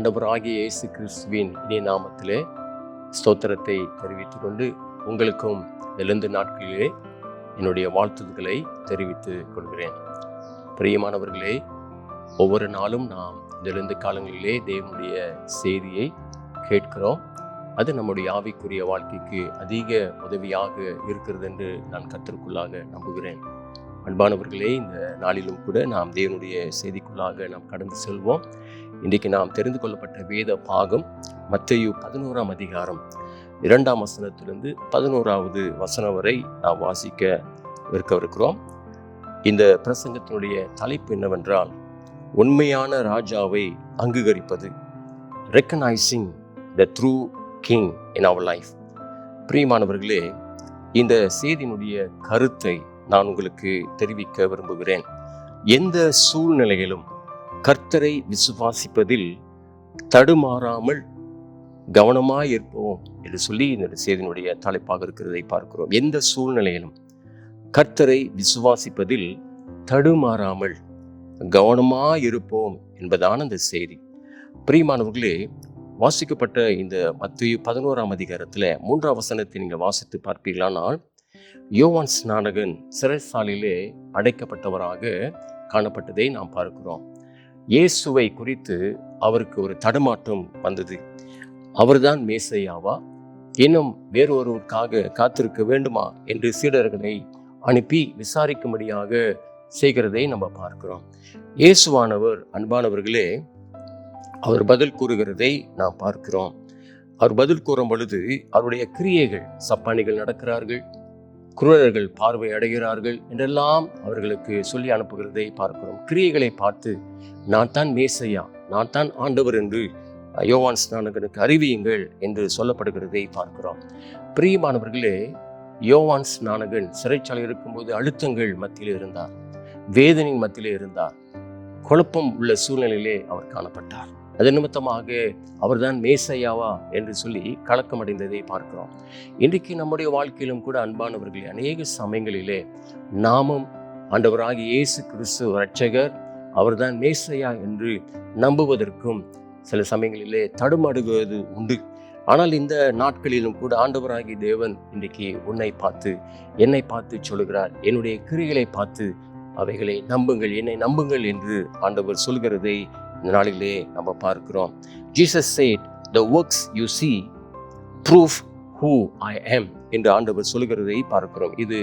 ஆண்டவராகிய இயேசு கிறிஸ்துவின் இனிய நாமத்திலே ஸ்தோத்திரத்தை தெரிவித்துக் கொண்டு உங்களுக்கும் எழுந்து நாட்களிலே என்னுடைய வாழ்த்துக்களை தெரிவித்துக் கொள்கிறேன். பிரியமானவர்களே, ஒவ்வொரு நாளும் நாம் எழுந்து காலங்களிலே தேவனுடைய செய்தியை கேட்கிறோம். அது நம்முடைய ஆவிக்குரிய வாழ்க்கைக்கு அதிக உதவியாக இருக்கிறது என்று நான் கர்த்தருக்குள்ளாக நம்புகிறேன். அன்பானவர்களே, இந்த நாளிலும் கூட நாம் தேவனுடைய செய்திக்குள்ளாக நாம் கடந்து செல்வோம். இன்றைக்கு நாம் தெரிந்து கொள்ளப்பட்ட வேத பாகம் மத்தேயு 11ஆம் அதிகாரம் 2ஆம் வசனத்திலிருந்து 11ஆவது வசனம் வரை நாம் வாசிக்க இருக்கிறோம். இந்த பிரசங்கத்தினுடைய தலைப்பு என்னவென்றால், உண்மையான ராஜாவை அங்கீகரிப்பது, recognising the true king in our life. பிரியமானவர்களே, இந்த செய்தியினுடைய கருத்தை நான் உங்களுக்கு தெரிவிக்க விரும்புகிறேன். எந்த சூழ்நிலையிலும் கர்த்தரை விசுவாசிப்பதில் தடுமாறாமல் கவனமாயிருப்போம் என்று சொல்லி இந்த செய்தியினுடைய தலைப்பாக இருக்கிறதை பார்க்கிறோம். எந்த சூழ்நிலையிலும் கர்த்தரை விசுவாசிப்பதில் தடுமாறாமல் கவனமாயிருப்போம் என்பதான இந்த செய்தி. பிரியமானவர்களே, வாசிக்கப்பட்ட இந்த மத்தேயு 11ஆம் அதிகாரத்தில் 3ஆம் வசனத்தை நீங்கள் வாசித்து பார்ப்பீர்களானால், யோவான் ஸ்நானகன் சிறைசாலையிலே அடைக்கப்பட்டவராக காணப்பட்டதை நாம் பார்க்கிறோம். இயேசுவை குறித்து அவருக்கு ஒரு தடுமாற்றம் வந்தது. அவர்தான் மேசையாவா, இன்னும் வேறொருவருக்காக காத்திருக்க வேண்டுமா என்று சீடர்களை அனுப்பி விசாரிக்கும்படியாக செய்கிறதை நம்ம பார்க்கிறோம். இயேசுவானவர், அன்பானவர்களே, அவர் பதில் கூறுகிறதை நாம் பார்க்கிறோம். அவர் பதில் கூறும் பொழுது அவருடைய கிரியைகள், சப்பானிகள் நடக்கிறார்கள், குருடர்கள் பார்வை அடைகிறார்கள் என்றெல்லாம் அவர்களுக்கு சொல்லி அனுப்புகிறதை பார்க்கிறோம். கிரியைகளை பார்த்து நான் தான் மேசையா, நான் தான் ஆண்டவர் என்று யோவான் ஸ்நானகனுக்கு அறிவியுங்கள் என்று சொல்லப்படுகிறதை பார்க்கிறோம். பிரியமானவர்களே, யோவான் ஸ்நானகன் சிறைச்சாலை இருக்கும்போது அழுத்தங்கள் மத்தியில் இருந்தார், வேதனையின் மத்தியிலே இருந்தார், குழப்பம் உள்ள சூழ்நிலையிலே அவர் காணப்பட்டார். அது நிமித்தமாக அவர்தான் மேசையாவா என்று சொல்லி கலக்கமடைந்ததை பார்க்கிறோம். இன்றைக்கு நம்முடைய வாழ்க்கையிலும் கூட அன்பானவர்களே, அநேக சமயங்களிலே நாமும் ஆண்டவராகிய இயேசு கிறிஸ்து இரட்சகர், அவர்தான் மேசையா என்று நம்புவதற்கும் சில சமயங்களிலே தடுமாடுவது உண்டு. ஆனால் இந்த நாட்களிலும் கூட ஆண்டவராகிய தேவன் இன்றைக்கு உன்னை பார்த்து, என்னை பார்த்து சொல்லுகிறார், என்னுடைய கிரியைகளை பார்த்து அவைகளை நம்புங்கள், என்னை நம்புங்கள் என்று ஆண்டவர் சொல்கிறதை இந்த நாளிலே நம்ம பார்க்கிறோம். Jesus said, the works you see prove who I am என்று ஆண்டவர் சொல்கிறதை பார்க்கிறோம். இது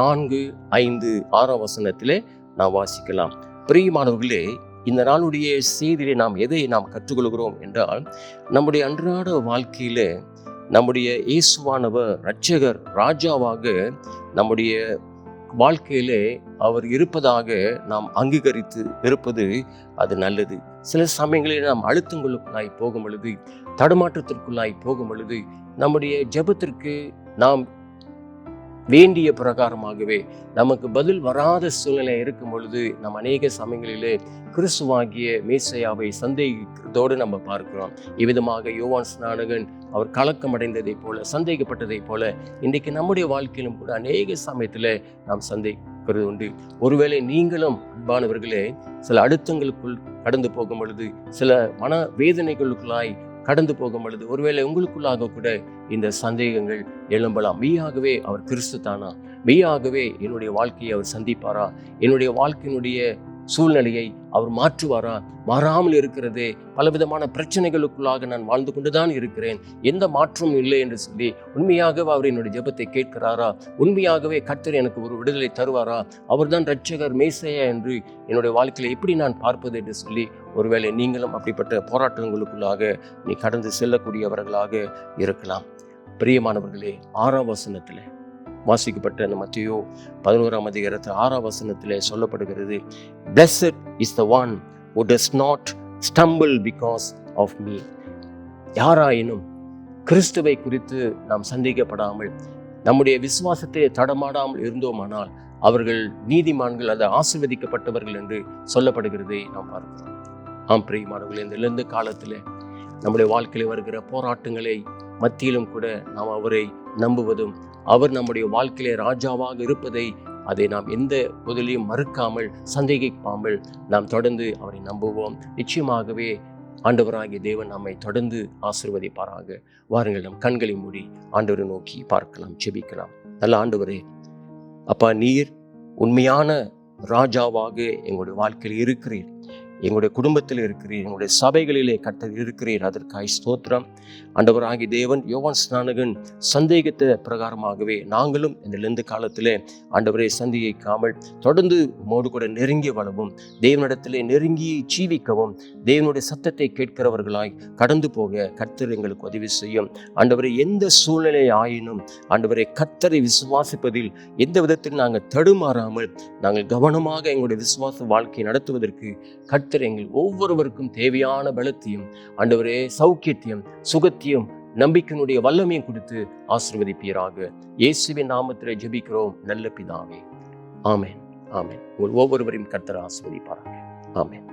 4, 5, 6 வசனத்திலே நாம் வாசிக்கலாம். பிரியமானவர்களே, இந்த நாளுடைய செய்தியிலே நாம் எதை நாம் கற்றுக்கொள்கிறோம் என்றால், நம்முடைய அன்றாட வாழ்க்கையிலே நம்முடைய இயேசுவானவர் இரட்சகர், ராஜாவாக நம்முடைய வாழ்க்கையிலே அவர் இருப்பதாக நாம் அங்கீகரித்து இருப்பது அது நல்லது. சில சமயங்களில் நாம் அழுத்தங்களுக்குள்ளாய் போகும் பொழுது, தடுமாற்றத்திற்குள்ளாய் போகும் பொழுது, நம்முடைய ஜெபத்திற்கு நாம் வேண்டிய பிரகாரமாகவே நமக்கு பதில் வராத சூழ்நிலை இருக்கும் பொழுது, நம் அநேக சமயங்களிலே கிறிஸ்துவாகிய மேசையாவை சந்தேகிக்கிறதோடு நம்ம பார்க்கிறோம். இவ்விதமாக யோவான் ஸ்நானகன் அவர் கலக்கமடைந்ததை போல, சந்தேகப்பட்டதை போல, இன்றைக்கு நம்முடைய வாழ்க்கையிலும் கூட அநேக சமயத்தில் நாம் சந்தேகிக்கிறது உண்டு. ஒருவேளை நீங்களும் அன்பானவர்களே சில அழுத்தங்களுக்குள் கடந்து போகும் பொழுது, சில மன வேதனைகளுக்குள்ளாய் கடந்து போகும் பொழுது, ஒருவேளை உங்களுக்குள்ளாக கூட இந்த சந்தேகங்கள் எழும்பலாம். மெய்யாகவே அவர் கிறிஸ்து தானா? மெய்யாகவே என்னுடைய வாழ்க்கையை அவர் சந்திப்பாரா? என்னுடைய வாழ்க்கையினுடைய சூழ்நிலையை அவர் மாற்றுவாரா? மாறாமல் இருக்கிறதே, பலவிதமான பிரச்சனைகளுக்குள்ளாக நான் வாழ்ந்து கொண்டுதான் இருக்கிறேன், எந்த மாற்றமும் இல்லை என்று சொல்லி உண்மையாகவே அவர் என்னுடைய ஜெபத்தை கேட்கிறாரா? உண்மையாகவே கர்த்தர் எனக்கு ஒரு விடுதலை தருவாரா? அவர்தான் இரட்சகர், மேசையா என்று என்னுடைய வாழ்க்கையில் எப்படி நான் பார்ப்பது என்று சொல்லி ஒருவேளை நீங்களும் அப்படிப்பட்ட போராட்டங்களுக்குள்ளாக நீ கடந்து செல்லக்கூடியவர்களாக இருக்கலாம். பிரியமானவர்களே, 6ஆம் வசனத்தில் வாசிக்கப்பட்ட அந்த மத்தேயு 11ஆம் அதிகாரத்தில் 6ஆம் வசனத்திலே சொல்லப்படுகிறது, Blessed is the one who does not stumble because of me. யாராயினும் கிறிஸ்துவை குறித்து நாம் சந்தேகப்படாமல் நம்முடைய விசுவாசத்தை தடமாடாமல் இருந்தோமானால் அவர்கள் நீதிமான்கள், அதை ஆசீர்வதிக்கப்பட்டவர்கள் என்று சொல்லப்படுகிறதை நாம் பார்க்கிறோம். ஆம் பிரியமானவர்களே, இந்த இழந்த காலத்தில் நம்முடைய வாழ்க்கையில் வருகிற போராட்டங்களை மத்தியிலும் கூட நாம் அவரை நம்புவதும், அவர் நம்முடைய வாழ்க்கையிலே ராஜாவாக இருப்பதை அதை நாம் எந்த முதலையும் மறுக்காமல், சந்தேகிக்காமல் நாம் தொடர்ந்து அவரை நம்புவோம். நிச்சயமாகவே ஆண்டவராகிய தேவன் நம்மை தொடர்ந்து ஆசீர்வதிப்பாராக. வாருங்கள், நம் கண்களை மூடி ஆண்டவரை நோக்கி பார்க்கலாம், ஜெபிக்கலாம். நல்ல ஆண்டவரே, அப்பா, நீர் உண்மையான ராஜாவாக எங்களுடைய வாழ்க்கையில் இருக்கிறீர், எங்களுடைய குடும்பத்தில் இருக்கிறீர், எங்களுடைய சபைகளிலே கர்த்தர் இருக்கிறீர். அதற்காய் ஸ்தோத்திரம். ஆண்டவராகிய தேவன் யோவான் ஸ்நானகன் சந்தேகித்த பிரகாரமாகவே நாங்களும் இந்த லெந்து காலத்திலே ஆண்டவரை சந்தேகிக்காமல் தொடர்ந்து உமோடு கூட நெருங்கி வளவும், தேவனிடத்திலே நெருங்கி ஜீவிக்கவும், தேவனுடைய சத்தத்தை கேட்கிறவர்களாய் கடந்து போக கர்த்தர் எங்களுக்கு உதவி செய்யும். ஆண்டவரை, எந்த சூழ்நிலை ஆயினும் ஆண்டவரை கர்த்தரை விசுவாசிப்பதில் எந்த விதத்தில் நாங்கள் தடுமாறாமல் நாங்கள் கவனமாக எங்களுடைய விசுவாச வாழ்க்கையை நடத்துவதற்கு கர்த்தர் எங்கள் ஒவ்வொருவருக்கும் தேவையான பலத்தையும் ஆண்டவரே சௌக்கியத்தையும் சுகத்தையும் நம்பிக்கையினுடைய வல்லமையும் கொடுத்து ஆசீர்வதிப்பீராக. இயேசுவின் நாமத்திலே ஜெபிக்கிறோம் நல்ல பிதாவே. ஆமென், ஆமென். உங்கள் ஒவ்வொருவரையும் கர்த்தர் ஆசீர்வதிப்பாராக. ஆமென்.